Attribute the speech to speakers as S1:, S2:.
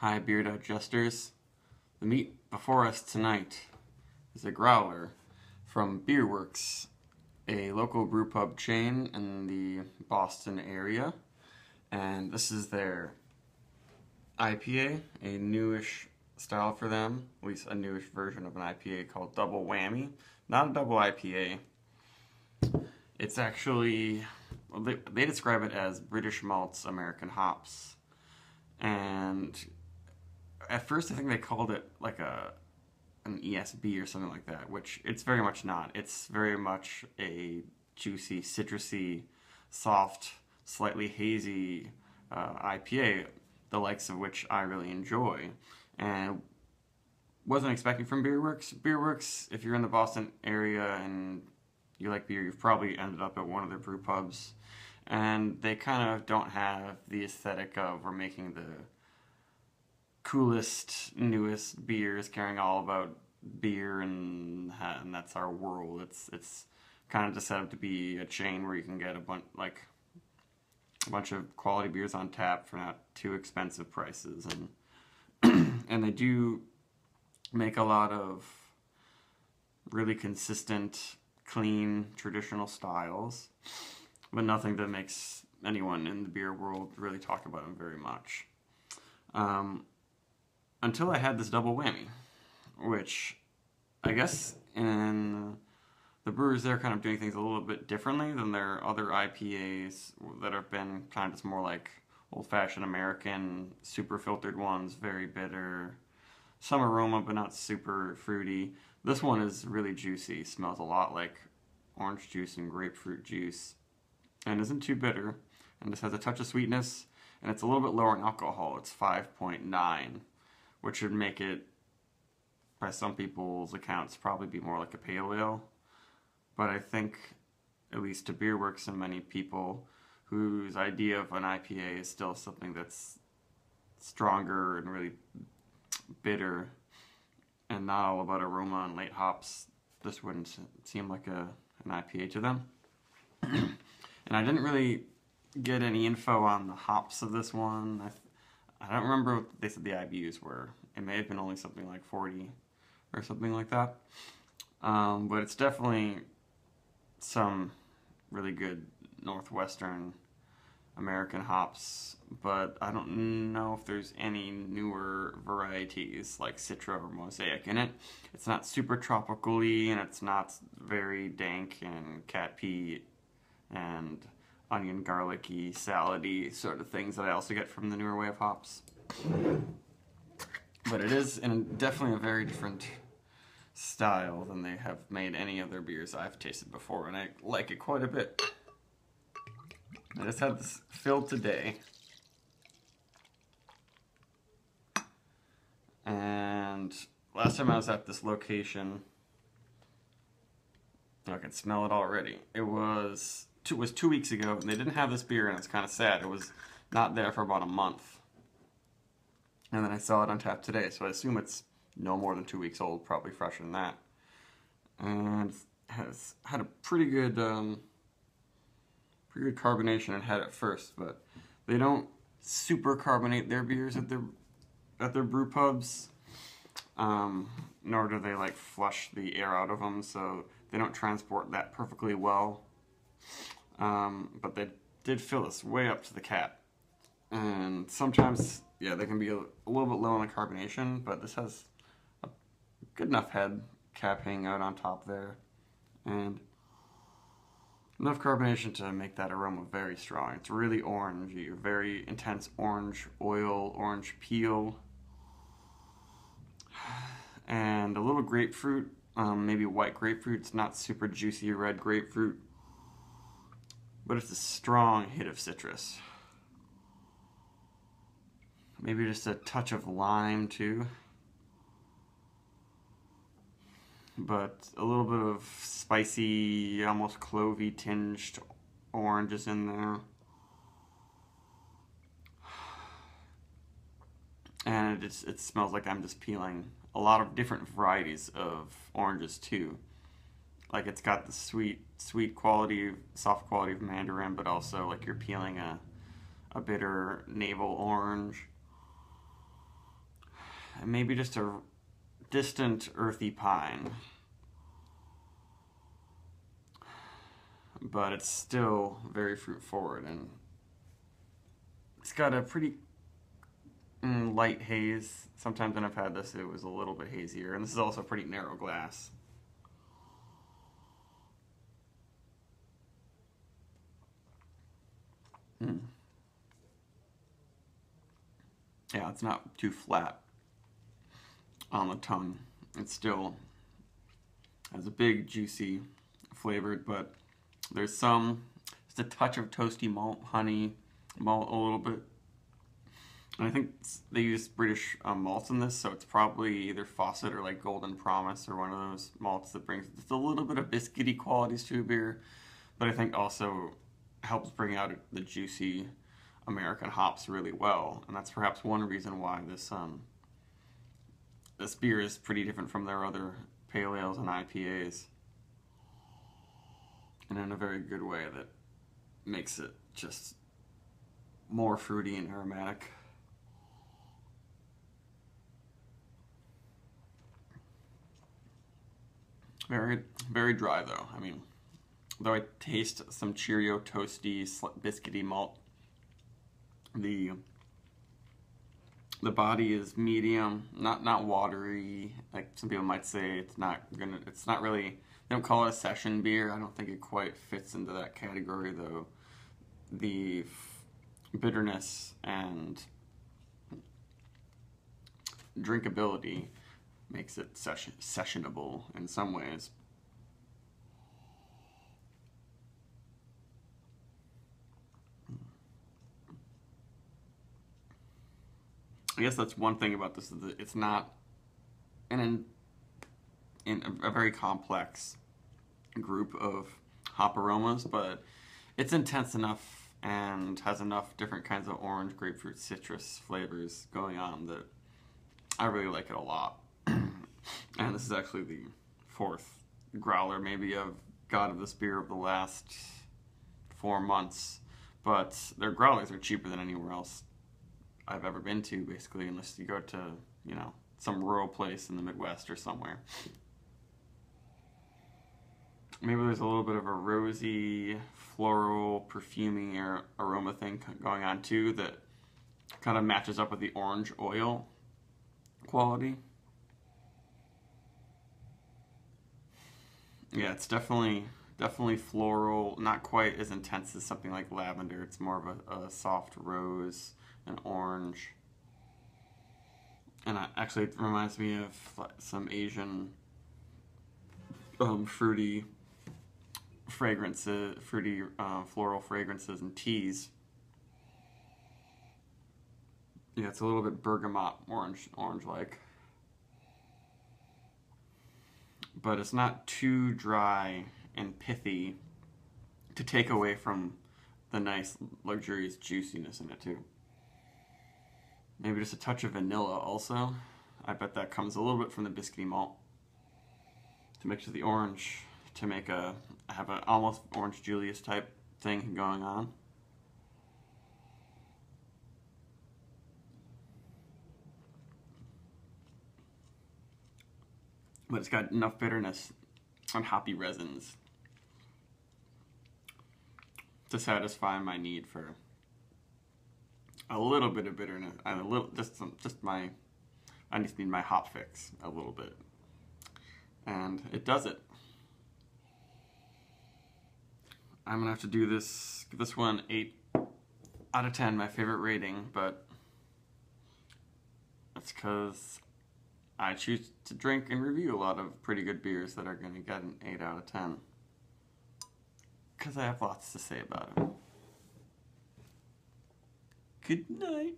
S1: Hi, beer digesters. The meat before us tonight is a growler from Beerworks, a local brewpub chain in the Boston area. And this is their IPA, a newish style for them, at least a newish version of an IPA called Double Whammy. Not a double IPA. It's actually, well, they describe it as British malts, American hops. And at first I think they called it like an ESB or something like that, which it's very much not. It's very much a juicy, citrusy, soft, slightly hazy IPA, the likes of which I really enjoy. And wasn't expecting from Beerworks. Beerworks, if you're in the Boston area and you like beer, you've probably ended up at one of their brew pubs. And they kind of don't have the aesthetic of we're making the coolest, newest beers, caring all about beer, and that's our world. It's kind of just set up to be a chain where you can get a bunch of quality beers on tap for not too expensive prices, and and they do make a lot of really consistent, clean, traditional styles, but nothing that makes anyone in the beer world really talk about them very much. Until I had this double whammy, which I guess in the brewers there kind of doing things a little bit differently than their other IPAs that have been kind of just more like old-fashioned American, super filtered ones, very bitter, some aroma but not super fruity. This one is really juicy, smells a lot like orange juice and grapefruit juice, and isn't too bitter, and just has a touch of sweetness, and it's a little bit lower in alcohol. It's 5.9, which would make it, by some people's accounts, probably be more like a pale ale. But I think, at least to Beerworks and many people whose idea of an IPA is still something that's stronger and really bitter and not all about aroma and late hops, this wouldn't seem like an IPA to them. And I didn't really get any info on the hops of this one. I don't remember what they said the IBUs were. It may have been only something like 40 or something like that. But it's definitely some really good Northwestern American hops. But I don't know if there's any newer varieties like Citra or Mosaic in it. It's not super tropical-y, and it's not very dank and cat pea and onion, garlicky, salady sort of things that I also get from the newer way of hops. But it is definitely a very different style than they have made any other beers I've tasted before, and I like it quite a bit. I just had this filled today, and last time I was at this location, I can smell it already. It was 2 weeks ago, and they didn't have this beer, and it's kind of sad. It was not there for about a month. And then I saw it on tap today, so I assume it's no more than 2 weeks old, probably fresher than that. And has had a pretty good carbonation it had at first, but they don't super carbonate their beers at their brew pubs, nor do they like flush the air out of them, so they don't transport that perfectly well. But they did fill this way up to the cap, and sometimes, yeah, they can be a little bit low on the carbonation, but this has a good enough head cap hanging out on top there, and enough carbonation to make that aroma very strong. It's really orangey, very intense orange oil, orange peel, and a little grapefruit, maybe white grapefruit. It's not super juicy red grapefruit, but it's a strong hit of citrus. Maybe just a touch of lime too. But a little bit of spicy, almost clovey tinged orange is in there. And it smells like I'm just peeling a lot of different varieties of oranges too. Like it's got the sweet quality, soft quality of mandarin, but also like you're peeling a bitter navel orange. maybe just a distant earthy pine. But it's still very fruit forward, and it's got a pretty light haze. Sometimes when I've had this, it was a little bit hazier, and this is also a pretty narrow glass. Yeah, it's not too flat on the tongue. It still has a big, juicy flavored, but there's just a touch of toasty malt, honey, malt a little bit. And I think they use British malts in this, so it's probably either Fawcett or like Golden Promise or one of those malts that brings just a little bit of biscuity qualities to a beer, but I think also helps bring out the juicy American hops really well. And that's perhaps one reason why this beer is pretty different from their other pale ales and IPAs, and in a very good way that makes it just more fruity and aromatic. Very, very dry though. I mean, though I taste some Cheerio toasty, biscuity malt, the body is medium, not watery. Like some people might say, it's not really. They don't call it a session beer. I don't think it quite fits into that category though. The bitterness and drinkability makes it sessionable in some ways. I guess that's one thing about this, is that it's not in a very complex group of hop aromas, but it's intense enough and has enough different kinds of orange, grapefruit, citrus flavors going on that I really like it a lot. And this is actually the fourth growler maybe I've got of this beer over the last 4 months, but their growlers are cheaper than anywhere else I've ever been to, basically, unless you go to, some rural place in the Midwest or somewhere. Maybe there's a little bit of a rosy, floral, perfumey aroma thing going on too that kind of matches up with the orange oil quality. Yeah, it's definitely floral, not quite as intense as something like lavender. It's more of a soft rose and orange. And actually it reminds me of some Asian fruity fragrances, floral fragrances and teas. Yeah, it's a little bit bergamot orange-like. But it's not too dry and pithy to take away from the nice, luxurious juiciness in it too. Maybe just a touch of vanilla also. I bet that comes a little bit from the biscuity malt to mix with the orange to have an almost Orange Julius type thing going on. But it's got enough bitterness and hoppy resins to satisfy my need for a little bit of bitterness. I just need my hop fix a little bit, and it does it. I'm gonna have to give this one 8 out of 10, my favorite rating, but that's because I choose to drink and review a lot of pretty good beers that are gonna get an 8 out of 10. Because I have lots to say about it. Good night.